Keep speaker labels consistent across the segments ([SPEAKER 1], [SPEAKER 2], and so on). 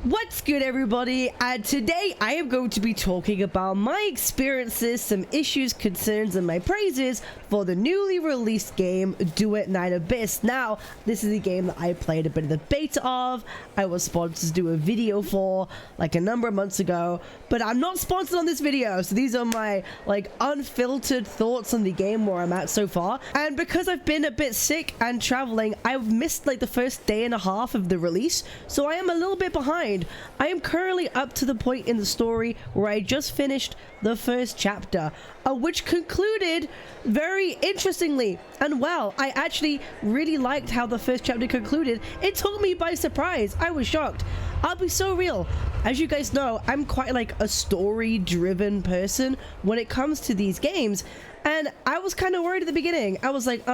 [SPEAKER 1] What's good, everybody? And today I am going to be talking about my experiences, some issues, concerns, and my praises for the newly released game Duet Night Abyss. Now, this is a game that I played a bit of the beta of. I was sponsored to do a video for like a number of months ago, but I'm not sponsored on this video, so these are my like unfiltered thoughts on the game where I'm at so far. And because I've been a bit sick and traveling, I've missed like the first day and a half of the release, so I am a little bit behind. I am currently up to the point in the story where I just finished the first chapter, which concluded very interestingly and well. I actually really liked how the first chapter concluded. It took me by surprise. I was shocked. I'll be so real. As you guys know, I'm quite like a story-driven person when it comes to these games, and I was kind of worried at the beginning. I was like,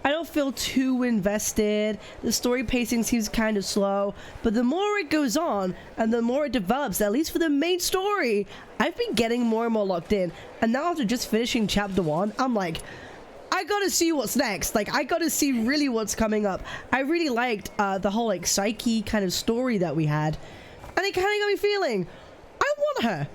[SPEAKER 1] I don't feel too invested. The story pacing seems kind of slow, but the more it goes on and the more it develops, at least for the main story, I've been getting more and more locked in. And now after just finishing chapter 1, I'm like, I gotta see what's next. Like, I gotta see really what's coming up. I really liked the whole like psyche kind of story that we had, and it kind of got me feeling, I want her.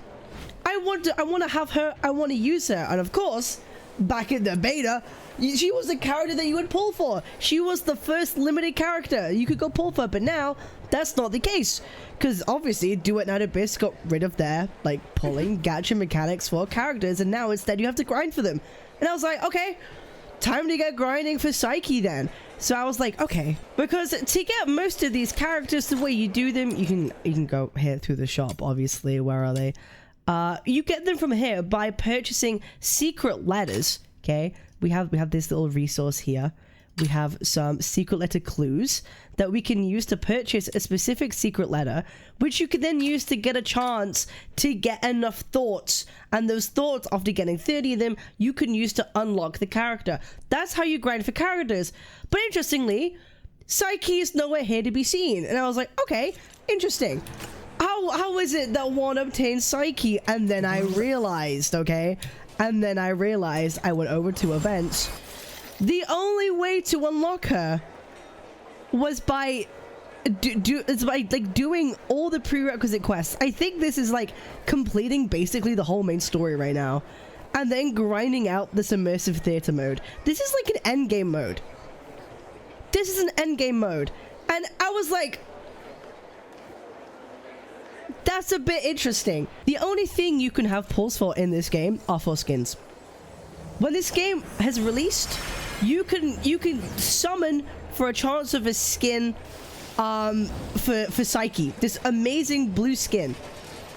[SPEAKER 1] I want to have her. I want to use her. And of course, back in the beta, she was the character that you would pull for. She was the first limited character you could go pull for, but now that's not the case, because obviously Duet Night Abyss got rid of their like pulling gacha mechanics for characters, and now instead you have to grind for them. And I was like, okay, time to get grinding for Psyche then. So I was like, okay, because to get most of these characters the way you do them, you can go here through the shop. Obviously, where are they? You get them from here by purchasing secret letters. Okay, we have this little resource here. We have some secret letter clues that we can use to purchase a specific secret letter, which you can then use to get a chance to get enough thoughts. And those thoughts, after getting 30 of them, you can use to unlock the character. That's how you grind for characters. But interestingly, Psyche is nowhere here to be seen. And I was like, okay, interesting. How is it that one obtains Psyche? And then I realized, okay? And then I realized, I went over to events. The only way to unlock her was by doing all the prerequisite quests. I think this is like completing basically the whole main story right now, and then grinding out this immersive theater mode. This is like an end game mode. This is an end game mode, and I was like, that's a bit interesting. The only thing you can have pulls for in this game are for skins. When this game has released, you can summon for a chance of a skin for Psyche, this amazing blue skin,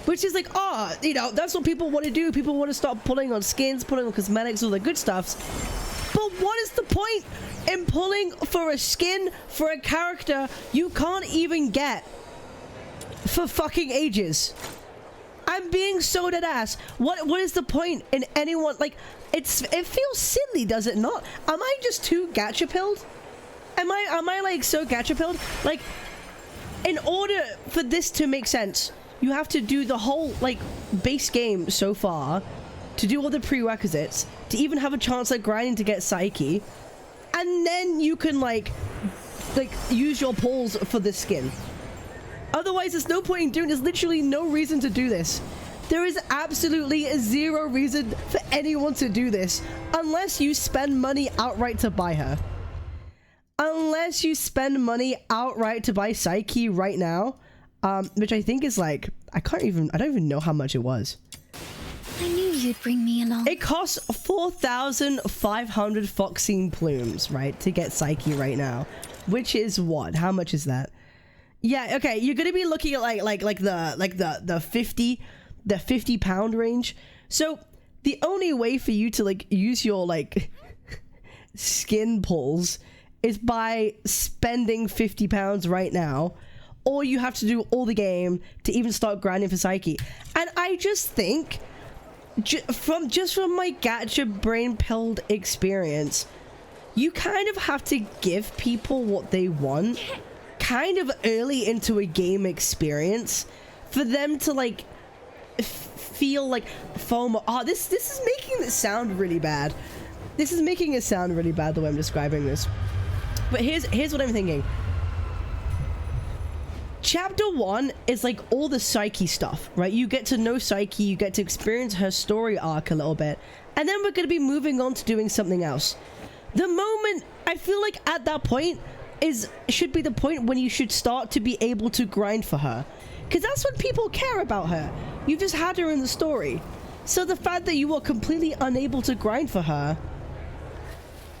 [SPEAKER 1] which is like, you know, that's what people want to do. People want to start pulling on skins, pulling on cosmetics, all the good stuffs. But what is the point in pulling for a skin for a character you can't even get for fucking ages? I'm being so dead ass. What is the point in anyone, like, it feels silly, does it not? Am I just too gacha pilled? Am I like so gacha pilled? Like, in order for this to make sense, you have to do the whole like base game so far, to do all the prerequisites, to even have a chance at grinding to get Psyche, and then you can like use your pulls for the skin. Otherwise, there's no point in doing. There's literally no reason to do this. There is absolutely zero reason for anyone to do this unless you spend money outright to buy her. Unless you spend money outright to buy Psyche right now, which I think is like, I don't even know how much it was.
[SPEAKER 2] I knew you'd bring me along.
[SPEAKER 1] It costs 4,500 Foxine plumes, right, to get Psyche right now, which is what? How much is that? Yeah, okay, you're gonna be looking at the 50 pound range. So the only way for you to like use your like skin pulls is by spending 50 pounds right now, or you have to do all the game to even start grinding for Psyche. And I just think, from my gacha brain pilled experience, you kind of have to give people what they want kind of early into a game experience for them to like feel like FOMO. Oh, this is making it sound really bad. This is making it sound really bad the way I'm describing this. But here's what I'm thinking. chapter 1 is like all the Psyche stuff, right? You get to know Psyche, you get to experience her story arc a little bit, and then we're going to be moving on to doing something else. The moment, I feel like at that point should be the point when you should start to be able to grind for her, because that's when people care about her. You've just had her in the story, so the fact that you are completely unable to grind for her,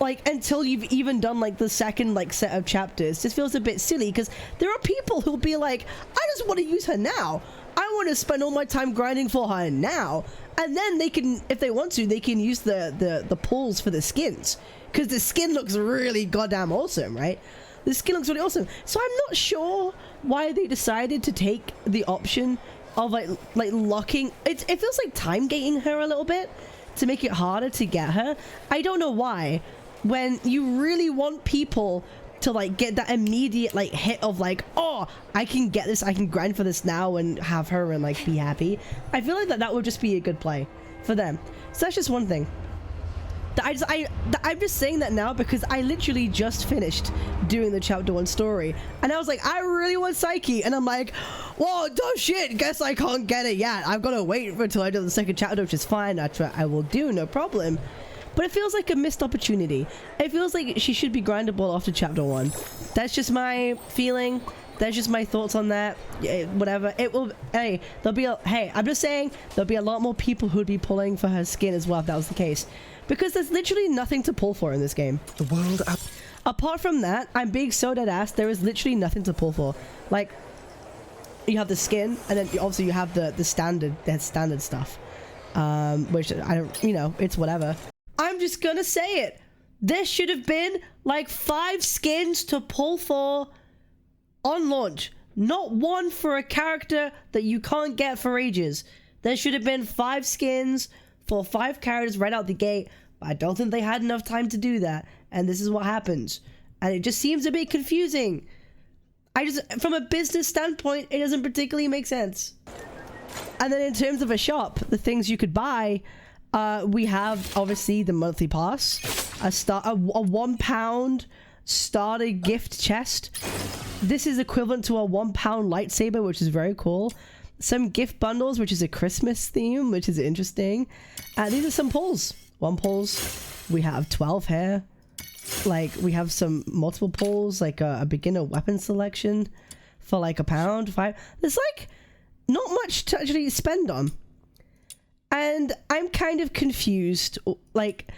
[SPEAKER 1] like, until you've even done like the second like set of chapters, just feels a bit silly, because there are people who'll be like, I just want to use her now. I want to spend all my time grinding for her now, and then they can, if they want to, they can use the pulls for the skins, because the skin looks really goddamn awesome, right? The skin looks really awesome. So I'm not sure why they decided to take the option of like locking it. It feels like time gating her a little bit to make it harder to get her. I don't know why, when you really want people to like get that immediate like hit of like, oh, I can get this, I can grind for this now and have her and like be happy. I feel like that would just be a good play for them. So that's just one thing. I'm just saying that now because I literally just finished doing the chapter 1 story, and I was like, I really want Psyche, and I'm like, whoa, oh shit, guess I can't get it yet. I've got to wait until I do the second chapter, which is fine. I will do, no problem. But it feels like a missed opportunity. It feels like she should be grindable after chapter 1. That's just my feeling. That's just my thoughts on that. Yeah, whatever. It will. Hey, I'm just saying there'll be a lot more people who'd be pulling for her skin as well if that was the case, because there's literally nothing to pull for in this game.
[SPEAKER 3] The world up.
[SPEAKER 1] Apart from that, I'm being so dead ass. There is literally nothing to pull for. Like, you have the skin, and then obviously you have the standard stuff, which I don't. You know, it's whatever. I'm just gonna say it. There should have been like 5 skins to pull for on launch, not one for a character that you can't get for ages. There should have been 5 skins for 5 characters right out the gate, but I don't think they had enough time to do that, and this is what happens. And it just seems a bit confusing. From a business standpoint, it doesn't particularly make sense. And then in terms of a shop, the things you could buy, we have obviously the monthly pass, a £1 starter gift chest. This is equivalent to a £1 lightsaber, which is very cool. Some gift bundles, which is a Christmas theme, which is interesting. These are some pulls. 1 pulls. We have 12 here. Like, we have some multiple pulls, like a beginner weapon selection for like £1, 5. There's like not much to actually spend on. And I'm kind of confused. Like,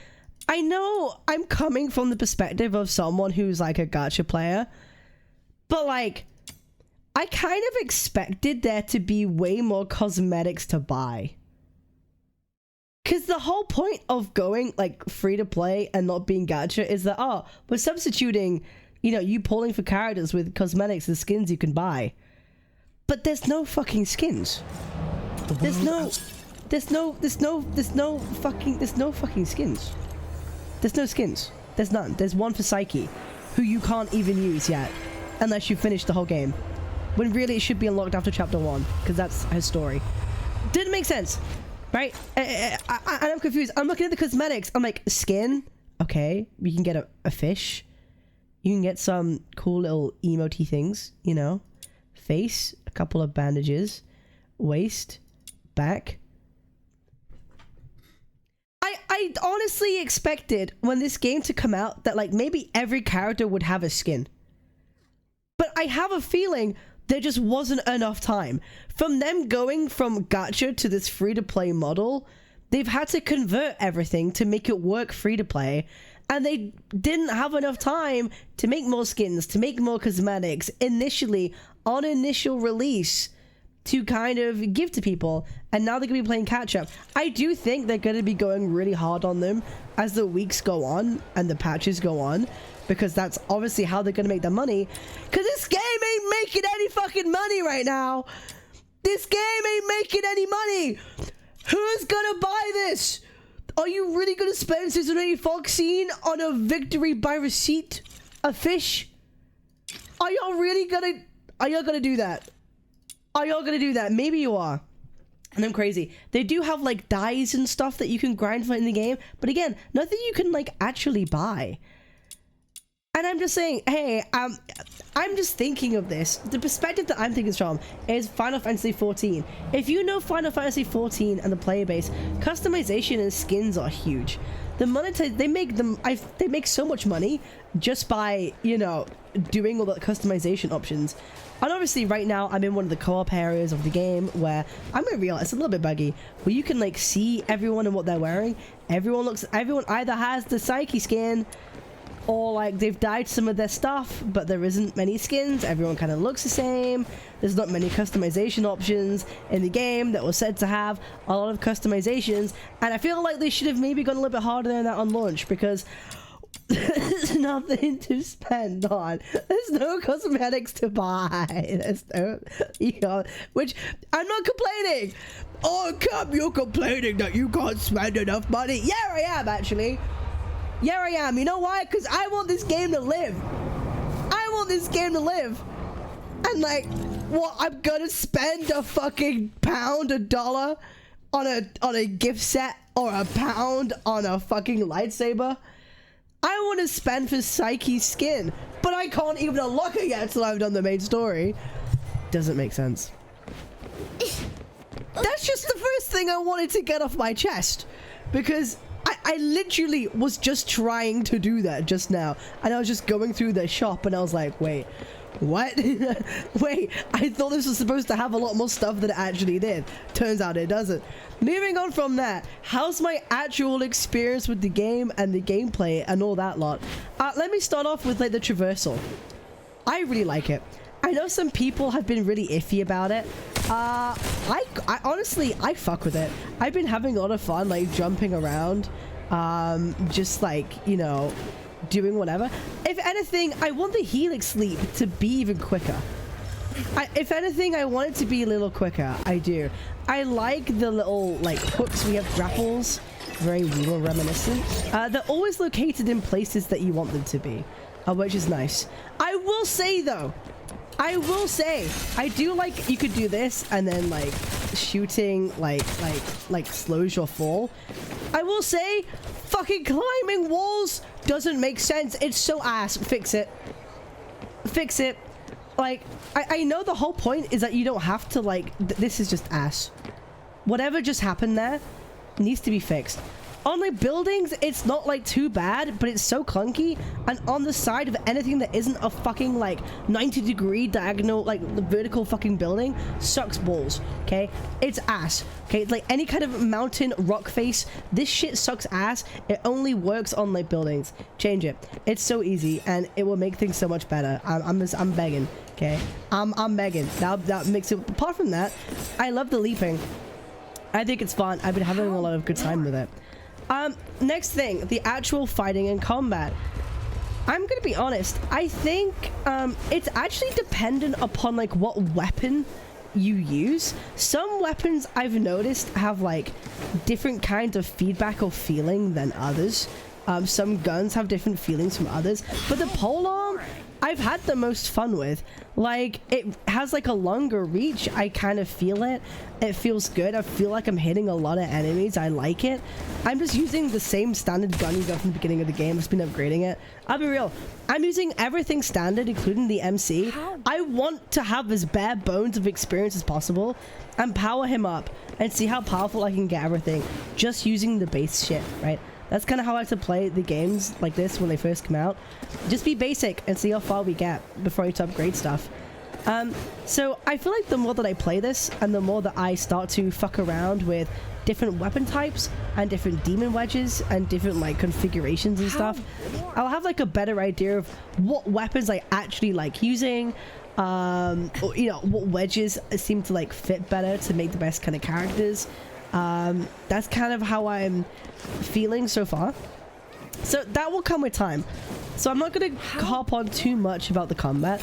[SPEAKER 1] I know I'm coming from the perspective of someone who's like a gacha player, but like, I kind of expected there to be way more cosmetics to buy. Because the whole point of going like free to play and not being gacha is that, oh, we're substituting, you know, you pulling for characters with cosmetics and skins you can buy. But there's no fucking skins. There's no fucking skins. There's no skins. There's none. There's one for Psyche, who you can't even use yet, unless you finish the whole game. When really it should be unlocked after chapter 1, because that's her story. Didn't make sense, right? I'm confused. I'm looking at the cosmetics. I'm like, skin? Okay, you can get a fish. You can get some cool little emote things, you know. Face, a couple of bandages, waist, back. I honestly expected when this game to come out that like maybe every character would have a skin. But I have a feeling there just wasn't enough time. From them going from gacha to this free-to-play model, they've had to convert everything to make it work free-to-play, and they didn't have enough time to make more skins, to make more cosmetics initially on initial release to kind of give to people, and now they're gonna be playing catch-up. I do think they're gonna be going really hard on them as the weeks go on and the patches go on, because that's obviously how they're gonna make their money, because this game ain't making any fucking money right now. This game ain't making any money. Who's gonna buy this? Are you really gonna spend 680 Foxine on a victory by receipt? A fish? Are y'all gonna do that? Are y'all gonna do that? Maybe you are. And I'm crazy. They do have like dyes and stuff that you can grind for in the game, but again, nothing you can like actually buy. And I'm just saying, hey, I'm just thinking of this. The perspective that I'm thinking from is Final Fantasy 14. If you know Final Fantasy 14 and the player base, customization and skins are huge. The monetize, they make so much money just by, you know, doing all the customization options. And obviously right now I'm in one of the co-op areas of the game where I'm gonna realize it's a little bit buggy, where you can like see everyone and what they're wearing. Everyone either has the Psyche skin, or like they've dyed some of their stuff, but there isn't many skins. Everyone kind of looks the same. There's not many customization options in the game that were said to have a lot of customizations, and I feel like they should have maybe gone a little bit harder than that on launch, because there's nothing to spend on. There's no cosmetics to buy. There's no, you know, which I'm not complaining. Oh, Cap, you're complaining that you can't spend enough money. Yeah, I am actually. Yeah, I am. You know why? Because I want this game to live. I want this game to live. And like, what? I'm gonna spend a fucking pound, $1 on a gift set, or a pound on a fucking lightsaber? I want to spend for Psyche's skin, but I can't even unlock it yet until I've done the main story. Doesn't make sense. That's just the first thing I wanted to get off my chest, because I literally was just trying to do that just now, and I was just going through the shop and I was like, wait, what? Wait, I thought this was supposed to have a lot more stuff than it actually did. Turns out it doesn't. Moving on from that, how's my actual experience with the game and the gameplay and all that lot? Let me start off with like the traversal. I really like it. I know some people have been really iffy about it. I honestly, I fuck with it. I've been having a lot of fun like jumping around, just like, you know, doing whatever. If anything, I want the helix leap to be even quicker. If anything, I want it to be a little quicker. I do. I like the little like hooks. We have grapples, very real reminiscent. They're always located in places that you want them to be, which is nice. I will say though, I do like, you could do this and then like shooting like slows your fall. I will say fucking climbing walls doesn't make sense. It's so ass. Fix it. Fix it. Like, I know the whole point is that you don't have to like, this is just ass. Whatever just happened there needs to be fixed. On the buildings, it's not like too bad, but it's so clunky. And on the side of anything that isn't a fucking like 90-degree diagonal, like the vertical fucking building, sucks balls. Okay, it's ass. Okay, like any kind of mountain rock face, this shit sucks ass. It only works on like buildings. Change it. It's so easy, and it will make things so much better. I'm begging. Okay, I'm begging. That makes it. Apart from that, I love the leaping. I think it's fun. I've been having a lot of good time with it. Next thing, the actual fighting and combat. I'm gonna be honest, I think it's actually dependent upon like what weapon you use. Some weapons I've noticed have like different kinds of feedback or feeling than others. Some guns have different feelings from others, but the polearm I've had the most fun with. Like, it has like a longer reach. I kind of feel it. It feels good. I feel like I'm hitting a lot of enemies. I like it. I'm just using the same standard gun you got from the beginning of the game. I've just been upgrading it. I'll be real. I'm using everything standard, including the MC. I want to have as bare bones of experience as possible and power him up and see how powerful I can get everything just using the base shit, right? That's kind of how I like to play the games like this when they first come out. Just be basic and see how far we get before you to upgrade stuff. So I feel like the more that I play this and the more that I start to fuck around with different weapon types and different demon wedges and different like configurations and stuff, I'll have like a better idea of what weapons I actually like using, or, you know, what wedges seem to like fit better to make the best kind of characters. That's kind of how I'm feeling so far. So that will come with time. So I'm not going to hop on too much about the combat.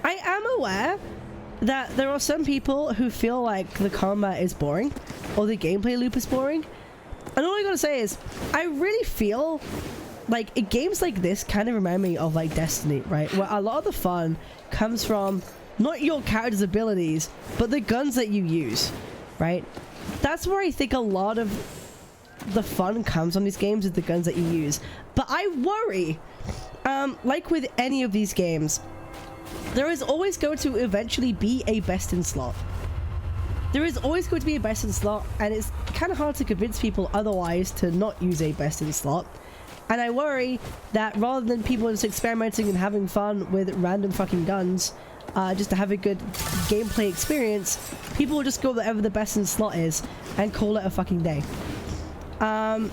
[SPEAKER 1] I am aware that there are some people who feel like the combat is boring or the gameplay loop is boring. And all I gotta say is, I really feel like games like this kind of remind me of like Destiny, right? Where a lot of the fun comes from not your character's abilities, but the guns that you use, right? That's where I think a lot of the fun comes on these games, is the guns that you use. But I worry like with any of these games, there is always going to eventually be a best in slot. There is always going to be a best in slot, and it's kind of hard to convince people otherwise to not use a best in slot. And I worry that rather than people just experimenting and having fun with random fucking guns, just to have a good gameplay experience, people will just go wherever the best in slot is and call it a fucking day. And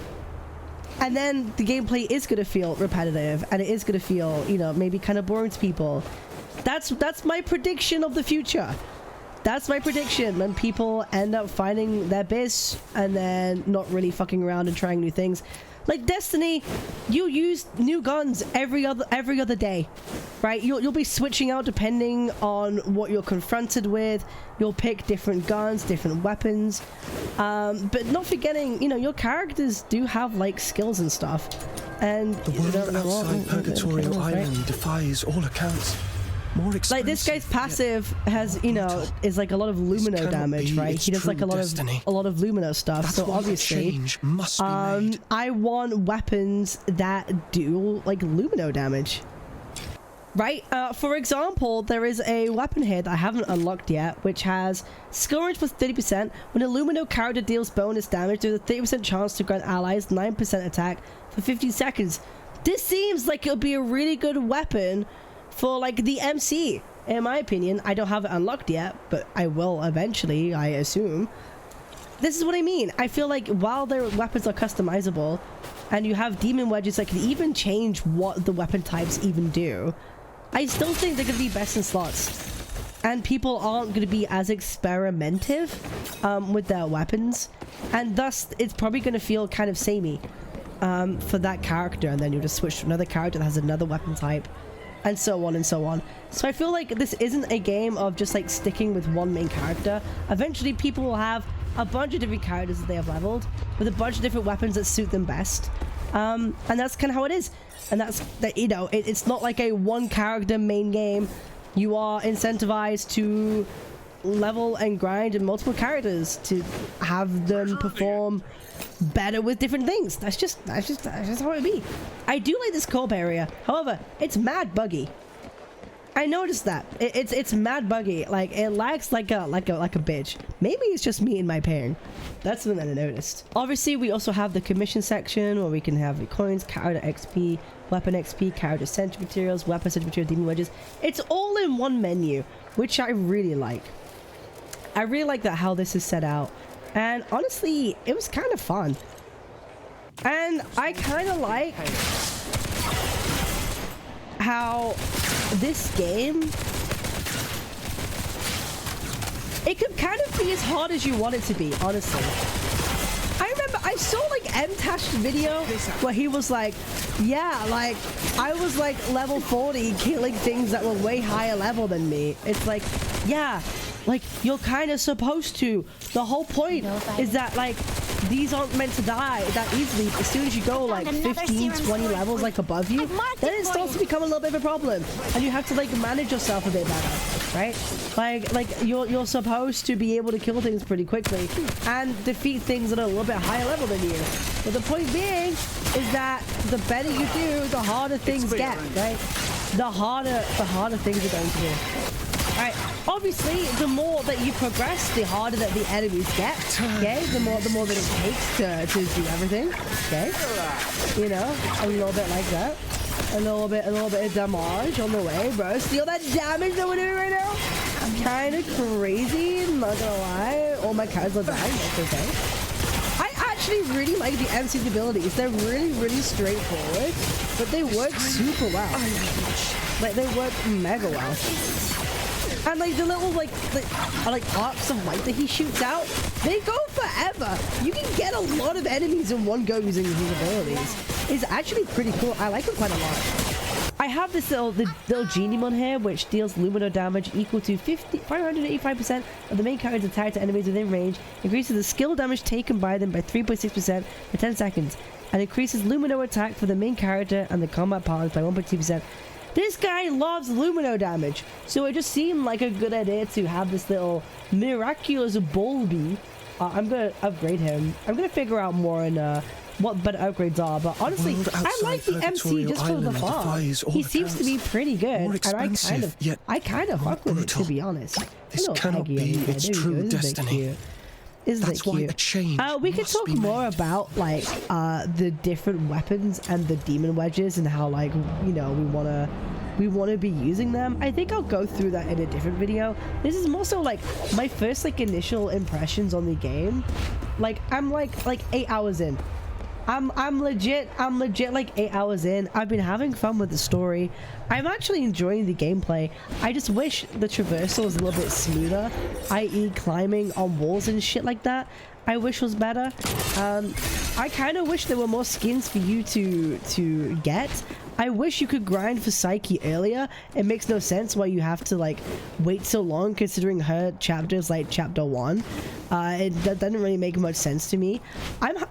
[SPEAKER 1] then the gameplay is going to feel repetitive, and it is going to feel, you know, maybe kind of boring to people. That's my prediction of the future. That's my prediction, when people end up finding their biz and then not really fucking around and trying new things. Like Destiny, you use new guns every other day, right? You'll be switching out depending on what you're confronted with. You'll pick different guns, different weapons, but not forgetting, you know, your characters do have like skills and stuff. And
[SPEAKER 3] the world outside Purgatorio Island defies all accounts. More expensive,
[SPEAKER 1] like this guy's passive has, you know, is like a lot of lumino damage, right? He does like a lot of lumino stuff.
[SPEAKER 3] That's
[SPEAKER 1] so obviously,
[SPEAKER 3] change must be made.
[SPEAKER 1] I want weapons that do like lumino damage, right? For example, there is a weapon here that I haven't unlocked yet, which has skill range plus 30%. When a lumino character deals bonus damage, there's a 30% chance to grant allies 9% attack for 15 seconds. This seems like it'll be a really good weapon for like the MC, in my opinion. I don't have it unlocked yet, but I will eventually, I assume. This is what I mean. I feel like while their weapons are customizable, and you have demon wedges that can even change what the weapon types even do, I still think they're going to be best in slots. And people aren't going to be as experimentative with their weapons. And thus, it's probably going to feel kind of samey for that character. And then you'll just switch to another character that has another weapon type. And so on and so on. So I feel like this isn't a game of just like sticking with one main character. Eventually people will have a bunch of different characters that they have leveled with a bunch of different weapons that suit them best. And that's kind of how it is. And that's that, you know, it's not like a one character main game. You are incentivized to level and grind in multiple characters to have them perform better with different things. That's just how it be. I do like this co-op area. However, it's mad buggy. I noticed that it's mad buggy. Like it lags like a bitch. Maybe it's just me and my pain. That's something that I noticed. Obviously, we also have the commission section where we can have the coins, character XP, weapon XP, character essential materials, weapon essential material, demon wedges. It's all in one menu, which I really like. I really like that how this is set out. And honestly, it was kind of fun. And I kind of like how this game, it could kind of be as hard as you want it to be, honestly. I remember I saw like M-Tash's video where he was like, yeah, like I was like level 40 killing things that were way higher level than me. It's like, yeah, like you're kind of supposed to. The whole point is that like these aren't meant to die that easily. As soon as you go like 15, 20 levels like above you, then it starts to become a little bit of a problem, and you have to like manage yourself a bit better, right? Like you're supposed to be able to kill things pretty quickly and defeat things that are a little bit higher level than you. But the point being is that the better you do, the harder things get, right? The harder things are going to be. Alright, obviously, the more that you progress, the harder that the enemies get, okay? The more that it takes to do everything, okay? You know, a little bit like that. A little bit of damage on the way, bro. See all that damage that we're doing right now? I'm kind of crazy, I'm not gonna lie. All my cards are dying, that's okay. I actually really like the MC's abilities. They're really, really straightforward, but they work super well. Like, they work mega well. And like the little like arcs of light that he shoots out, they go forever. You can get a lot of enemies in one go using his abilities. It's actually pretty cool. I like it quite a lot. I have this little genie mon here, which deals lumino damage equal to 585% of the main character's attack to enemies within range, increases the skill damage taken by them by 3.6% for 10 seconds, and increases lumino attack for the main character and the combat partners by 1.2%. This guy loves lumino damage, so it just seemed like a good idea to have this little miraculous bulby. I'm gonna upgrade him. I'm gonna figure out more in what better upgrades are, but honestly,
[SPEAKER 3] World
[SPEAKER 1] I like the MC
[SPEAKER 3] Purgatorial
[SPEAKER 1] just for the
[SPEAKER 3] Island
[SPEAKER 1] farm.
[SPEAKER 3] defies all
[SPEAKER 1] He seems to be
[SPEAKER 3] accounts.
[SPEAKER 1] pretty good,
[SPEAKER 3] More
[SPEAKER 1] and
[SPEAKER 3] expensive, yet
[SPEAKER 1] I kind of fuck with it, to
[SPEAKER 3] brutal.
[SPEAKER 1] be honest.
[SPEAKER 3] This
[SPEAKER 1] Hello,
[SPEAKER 3] cannot
[SPEAKER 1] Aggie
[SPEAKER 3] be
[SPEAKER 1] over there.
[SPEAKER 3] its
[SPEAKER 1] There we
[SPEAKER 3] true
[SPEAKER 1] go. Isn't that
[SPEAKER 3] destiny.
[SPEAKER 1] cute? Isn't
[SPEAKER 3] That's
[SPEAKER 1] that
[SPEAKER 3] why
[SPEAKER 1] cute?
[SPEAKER 3] a change
[SPEAKER 1] We could
[SPEAKER 3] must
[SPEAKER 1] talk
[SPEAKER 3] be
[SPEAKER 1] more
[SPEAKER 3] made.
[SPEAKER 1] about like the different weapons and the demon wedges and how, like, you know, we want to be using them. I think I'll go through that in a different video. This is more so like my first like initial impressions on the game. Like I'm like 8 hours in. I'm legit like 8 hours in. I've been having fun with the story. I'm actually enjoying the gameplay. I just wish the traversal was a little bit smoother, i.e. climbing on walls and shit like that. I wish was better. I kind of wish there were more skins for you to get. I wish you could grind for Psyche earlier. It makes no sense why you have to like wait so long, considering her chapters like chapter 1. That doesn't really make much sense to me.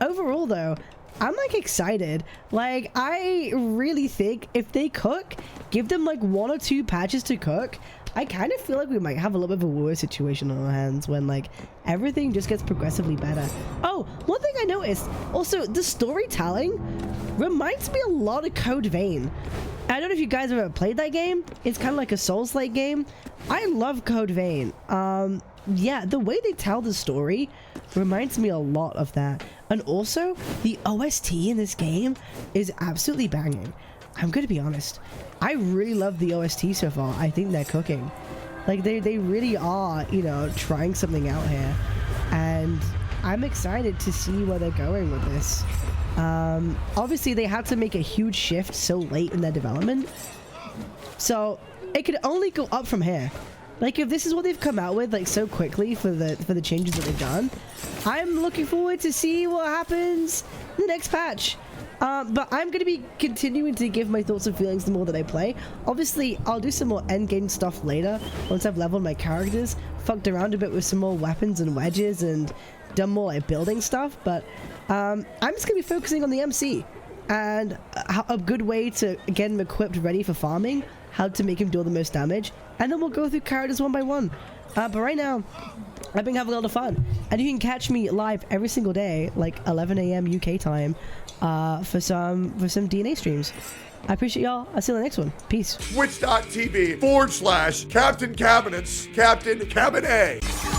[SPEAKER 1] Overall though, I'm like excited. Like I really think if they cook, give them like 1 or 2 patches to cook, I kind of feel like we might have a little bit of a worse situation on our hands when like everything just gets progressively better. Oh, one thing I noticed, also the storytelling reminds me a lot of Code Vein. I don't know if you guys have ever played that game. It's kind of like a Souls-like game. I love Code Vein. Yeah, the way they tell the story reminds me a lot of that. And also, the OST in this game is absolutely banging. I'm gonna be honest. I really love the OST so far. I think they're cooking. Like, they really are, you know, trying something out here. And I'm excited to see where they're going with this. Obviously, they had to make a huge shift so late in their development. So, it could only go up from here. Like, if this is what they've come out with, like, so quickly for the changes that they've done, I'm looking forward to see what happens in the next patch. But I'm going to be continuing to give my thoughts and feelings the more that I play. Obviously, I'll do some more endgame stuff later, once I've leveled my characters, fucked around a bit with some more weapons and wedges, and done more, like, building stuff. But I'm just going to be focusing on the MC, and a good way to get him equipped ready for farming, how to make him deal the most damage, and then we'll go through characters one by one. But right now, I've been having a lot of fun, and you can catch me live every single day, like 11 a.m. UK time, for some DNA streams. I appreciate y'all. I'll see you in the next one. Peace.
[SPEAKER 4] Twitch.tv/Captain Cabinetz, Captain Cabinetz.